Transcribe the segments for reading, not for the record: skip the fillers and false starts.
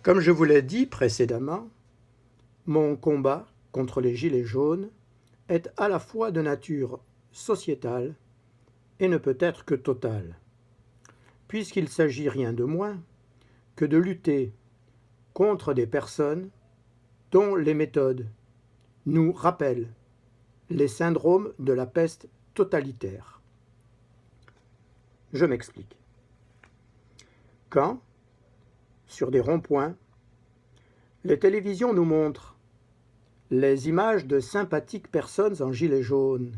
Comme je vous l'ai dit précédemment, mon combat contre les gilets jaunes est à la fois de nature sociétale et ne peut être que totale, puisqu'il s'agit rien de moins que de lutter contre des personnes dont les méthodes nous rappellent les syndromes de la peste totalitaire. Je m'explique. Quand, sur des ronds-points, les télévisions nous montrent les images de sympathiques personnes en gilets jaunes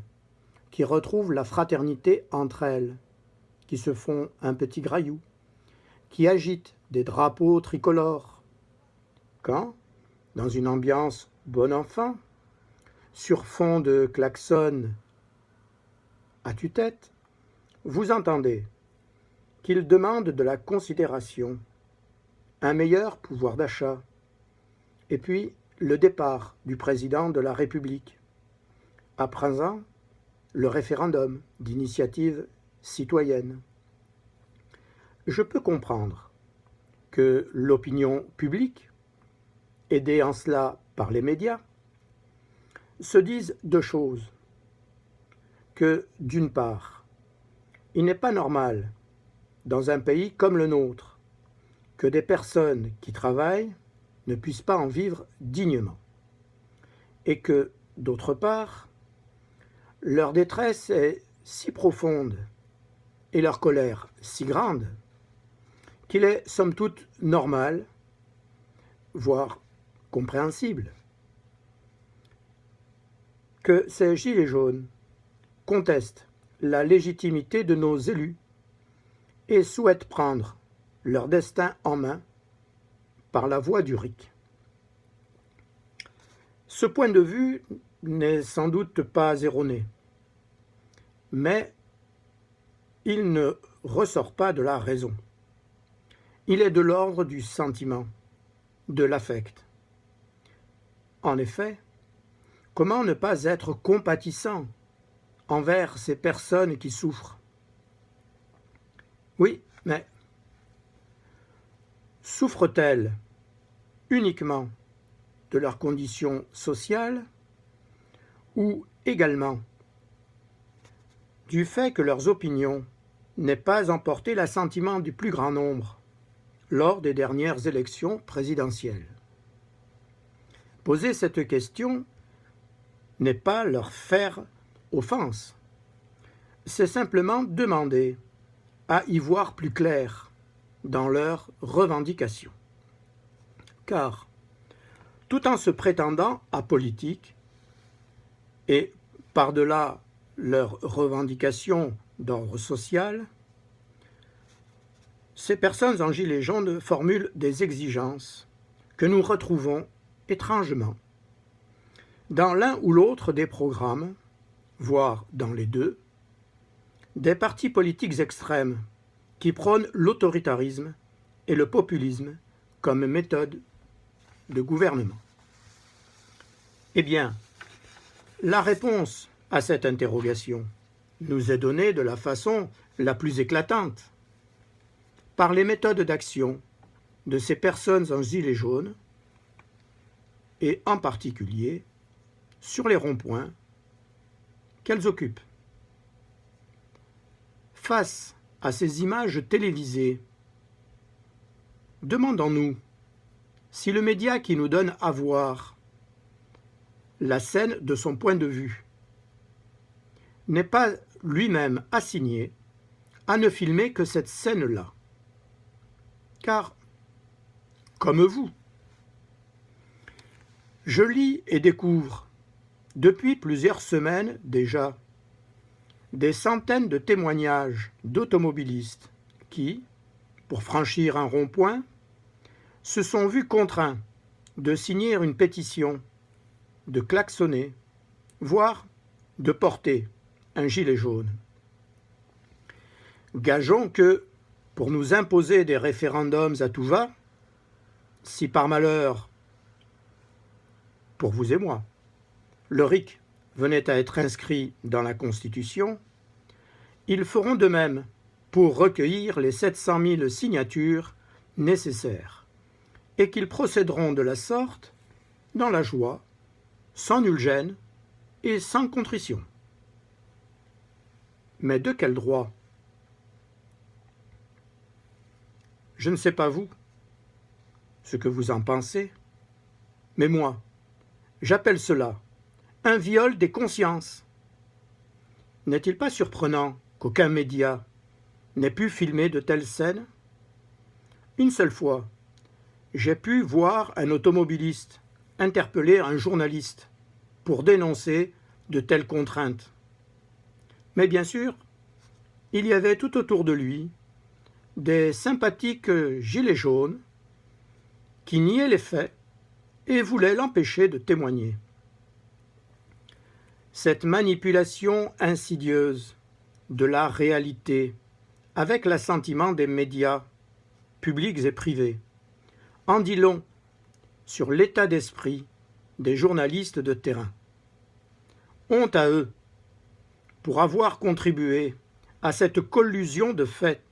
qui retrouvent la fraternité entre elles, qui se font un petit graillou, qui agitent des drapeaux tricolores. Quand, dans une ambiance bon enfant, sur fond de klaxons à tue-tête, vous entendez qu'ils demandent de la considération, un meilleur pouvoir d'achat, et puis le départ du président de la République. À présent, le référendum d'initiative citoyenne. Je peux comprendre que l'opinion publique, aidée en cela par les médias, se dise deux choses. Que, d'une part, il n'est pas normal, dans un pays comme le nôtre, que des personnes qui travaillent ne puissent pas en vivre dignement. Et que, d'autre part, leur détresse est si profonde et leur colère si grande qu'il est somme toute normal, voire compréhensible, que ces gilets jaunes contestent la légitimité de nos élus et souhaitent prendre leur destin en main par la voie du RIC. Ce point de vue n'est sans doute pas erroné, mais il ne ressort pas de la raison. Il est de l'ordre du sentiment, de l'affect. En effet, comment ne pas être compatissant envers ces personnes qui souffrent? Oui, mais souffrent-elles uniquement de leurs conditions sociales ou également du fait que leurs opinions n'aient pas emporté l'assentiment du plus grand nombre lors des dernières élections présidentielles? Poser cette question n'est pas leur faire offense, c'est simplement demander à y voir plus clair dans leurs revendications. Car, tout en se prétendant apolitiques, et par-delà leurs revendications d'ordre social, ces personnes en gilets jaunes formulent des exigences que nous retrouvons étrangement dans l'un ou l'autre des programmes, voire dans les deux, des partis politiques extrêmes qui prônent l'autoritarisme et le populisme comme méthode de gouvernement. Eh bien, la réponse à cette interrogation nous est donnée de la façon la plus éclatante, par les méthodes d'action de ces personnes en gilets jaunes, et en particulier sur les ronds-points qu'elles occupent. Face à ces images télévisées, demandons-nous si le média qui nous donne à voir la scène de son point de vue n'est pas lui-même assigné à ne filmer que cette scène-là. Car, comme vous, je lis et découvre, depuis plusieurs semaines déjà, des centaines de témoignages d'automobilistes qui, pour franchir un rond-point, se sont vus contraints de signer une pétition, de klaxonner, voire de porter un gilet jaune. Gageons que, pour nous imposer des référendums à tout va, si par malheur, pour vous et moi, le RIC venait à être inscrit dans la Constitution, ils feront de même pour recueillir les 700 000 signatures nécessaires et qu'ils procéderont de la sorte dans la joie, sans nulle gêne et sans contrition. Mais de quel droit? Je ne sais pas vous, ce que vous en pensez, mais moi, j'appelle cela un viol des consciences. N'est-il pas surprenant qu'aucun média n'ait pu filmer de telles scènes? Une seule fois, j'ai pu voir un automobiliste interpeller un journaliste pour dénoncer de telles contraintes. Mais bien sûr, il y avait tout autour de lui des sympathiques gilets jaunes qui niaient les faits et voulaient l'empêcher de témoigner. Cette manipulation insidieuse de la réalité avec l'assentiment des médias, publics et privés, en dit long sur l'état d'esprit des journalistes de terrain. Honte à eux pour avoir contribué à cette collusion de faits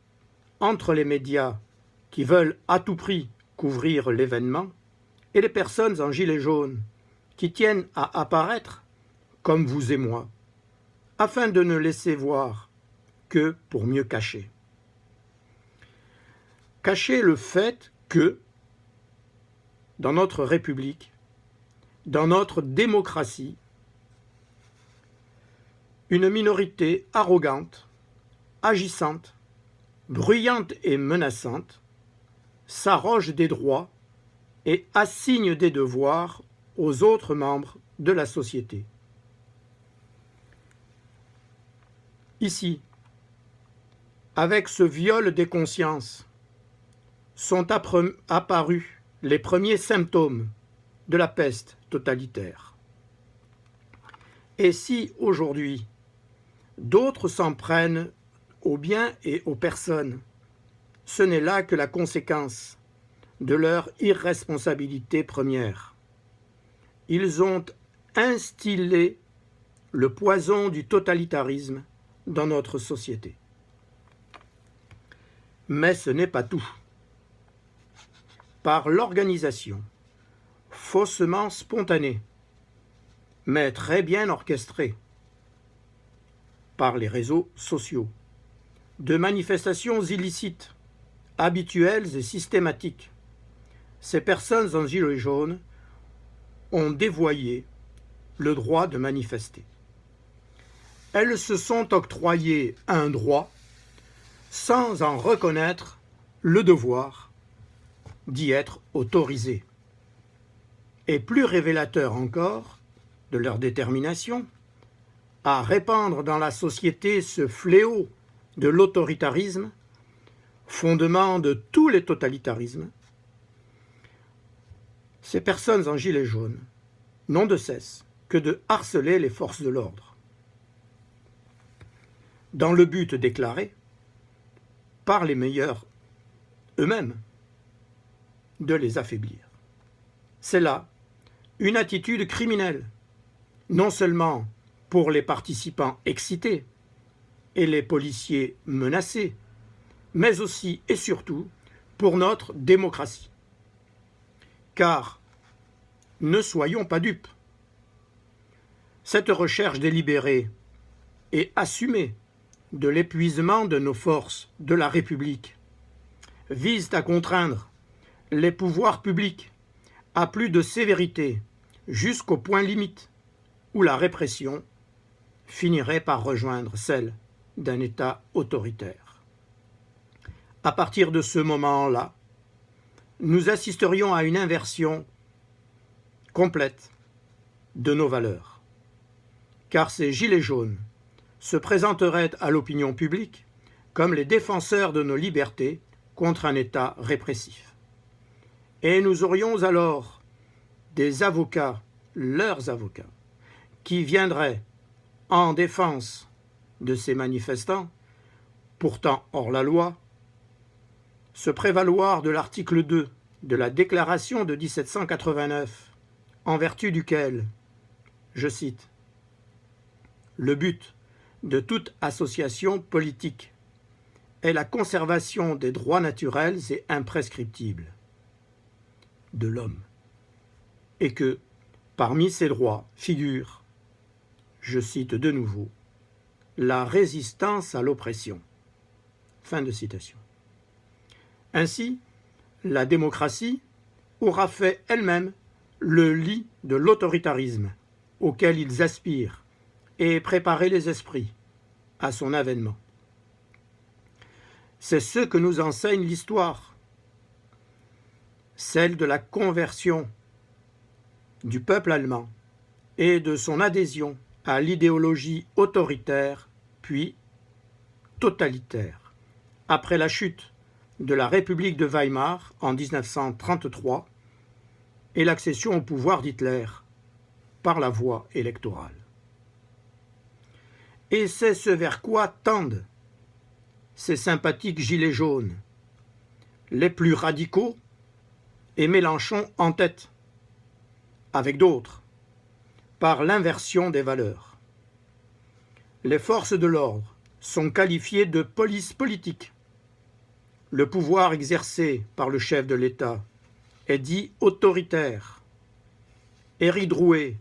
entre les médias qui veulent à tout prix couvrir l'événement et les personnes en gilet jaune qui tiennent à apparaître comme vous et moi, afin de ne laisser voir que pour mieux cacher. Cacher le fait que, dans notre République, dans notre démocratie, une minorité arrogante, agissante, bruyante et menaçante s'arroge des droits et assigne des devoirs aux autres membres de la société. Ici, avec ce viol des consciences, sont apparus les premiers symptômes de la peste totalitaire. Et si aujourd'hui, d'autres s'en prennent aux biens et aux personnes, ce n'est là que la conséquence de leur irresponsabilité première. Ils ont instillé le poison du totalitarisme dans notre société. Mais ce n'est pas tout. Par l'organisation, faussement spontanée, mais très bien orchestrée, par les réseaux sociaux, de manifestations illicites, habituelles et systématiques, ces personnes en gilet jaune ont dévoyé le droit de manifester. Elles se sont octroyées un droit sans en reconnaître le devoir d'y être autorisées. Et plus révélateur encore de leur détermination à répandre dans la société ce fléau de l'autoritarisme, fondement de tous les totalitarismes, ces personnes en gilet jaune n'ont de cesse que de harceler les forces de l'ordre, dans le but déclaré, par les meilleurs eux-mêmes, de les affaiblir. C'est là une attitude criminelle, non seulement pour les participants excités et les policiers menacés, mais aussi et surtout pour notre démocratie. Car, ne soyons pas dupes, cette recherche délibérée et assumée de l'épuisement de nos forces de la République vise à contraindre les pouvoirs publics à plus de sévérité jusqu'au point limite où la répression finirait par rejoindre celle d'un État autoritaire. À partir de ce moment-là, nous assisterions à une inversion complète de nos valeurs, car ces gilets jaunes se présenteraient à l'opinion publique comme les défenseurs de nos libertés contre un État répressif. Et nous aurions alors des avocats, leurs avocats, qui viendraient en défense de ces manifestants, pourtant hors la loi, se prévaloir de l'article 2 de la Déclaration de 1789, en vertu duquel, je cite, « Le but de toute association politique est la conservation des droits naturels et imprescriptibles. de l'homme, et que parmi ces droits figure, je cite de nouveau, la résistance à l'oppression. Fin de citation. Ainsi, la démocratie aura fait elle-même le lit de l'autoritarisme auquel ils aspirent et préparé les esprits à son avènement. C'est ce que nous enseigne l'histoire, celle de la conversion du peuple allemand et de son adhésion à l'idéologie autoritaire puis totalitaire, après la chute de la République de Weimar en 1933 et l'accession au pouvoir d'Hitler par la voie électorale. Et c'est ce vers quoi tendent ces sympathiques gilets jaunes, les plus radicaux et Mélenchon en tête, avec d'autres, par l'inversion des valeurs. Les forces de l'ordre sont qualifiées de police politique. Le pouvoir exercé par le chef de l'État est dit autoritaire. Éric Drouet,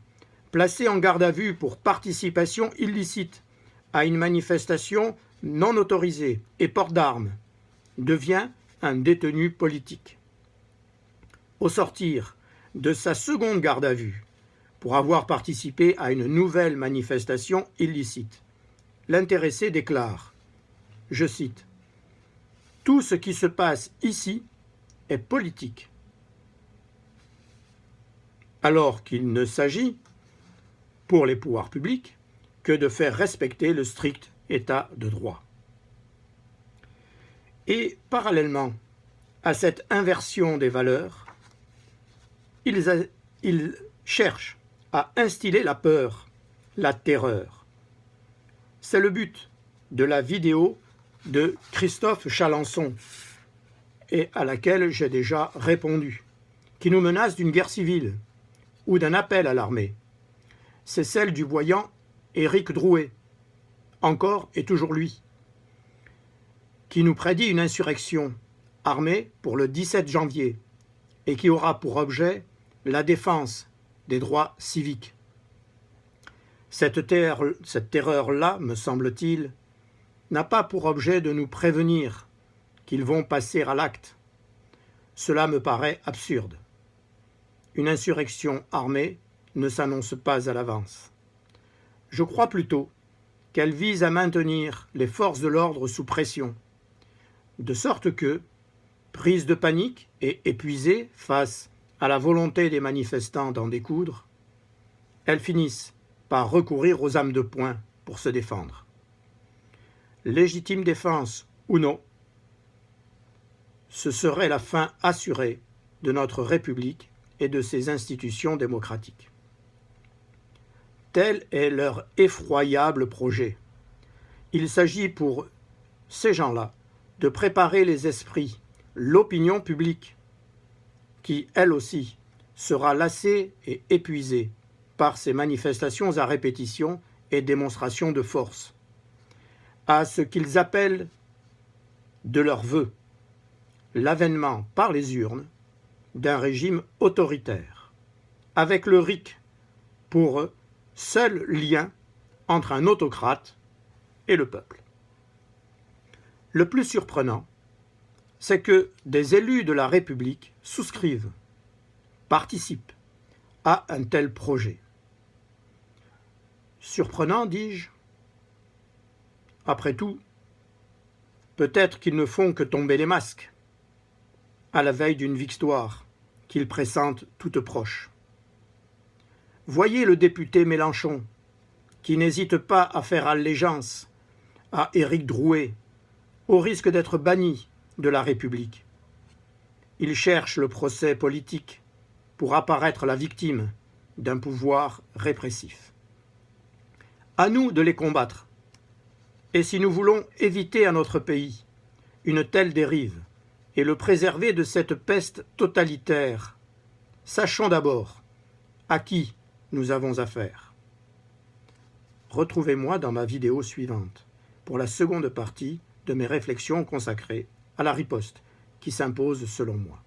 placé en garde à vue pour participation illicite à une manifestation non autorisée et port d'armes, devient un détenu politique. Au sortir de sa seconde garde à vue, pour avoir participé à une nouvelle manifestation illicite, l'intéressé déclare, je cite, « Tout ce qui se passe ici est politique », alors qu'il ne s'agit, pour les pouvoirs publics, que de faire respecter le strict état de droit. Et parallèlement à cette inversion des valeurs, ils cherchent à instiller la peur, la terreur. C'est le but de la vidéo de Christophe Chalençon, et à laquelle j'ai déjà répondu, qui nous menace d'une guerre civile ou d'un appel à l'armée. C'est celle du voyant Éric Drouet, encore et toujours lui, qui nous prédit une insurrection armée pour le 17 janvier et qui aura pour objet la défense des droits civiques. Cette terreur-là, me semble-t-il, n'a pas pour objet de nous prévenir qu'ils vont passer à l'acte. Cela me paraît absurde. Une insurrection armée ne s'annonce pas à l'avance. Je crois plutôt qu'elle vise à maintenir les forces de l'ordre sous pression, de sorte que, prises de panique et épuisées face à la volonté des manifestants d'en découdre, elles finissent par recourir aux armes de poing pour se défendre. Légitime défense ou non, ce serait la fin assurée de notre République et de ses institutions démocratiques. Tel est leur effroyable projet. Il s'agit pour ces gens-là de préparer les esprits, l'opinion publique, qui, elle aussi, sera lassée et épuisée par ces manifestations à répétition et démonstrations de force, à ce qu'ils appellent de leur vœu l'avènement par les urnes d'un régime autoritaire, avec le RIC pour seul lien entre un autocrate et le peuple. Le plus surprenant, c'est que des élus de la République souscrivent, participent à un tel projet. Surprenant, dis-je? Après tout, peut-être qu'ils ne font que tomber les masques, à la veille d'une victoire qu'ils pressentent toute proche. Voyez le député Mélenchon, qui n'hésite pas à faire allégeance à Éric Drouet, au risque d'être banni de la République. Il cherche le procès politique pour apparaître la victime d'un pouvoir répressif. À nous de les combattre. Et si nous voulons éviter à notre pays une telle dérive et le préserver de cette peste totalitaire, sachons d'abord à qui nous avons affaire. Retrouvez-moi dans ma vidéo suivante pour la seconde partie de mes réflexions consacrées à la riposte qui s'impose selon moi.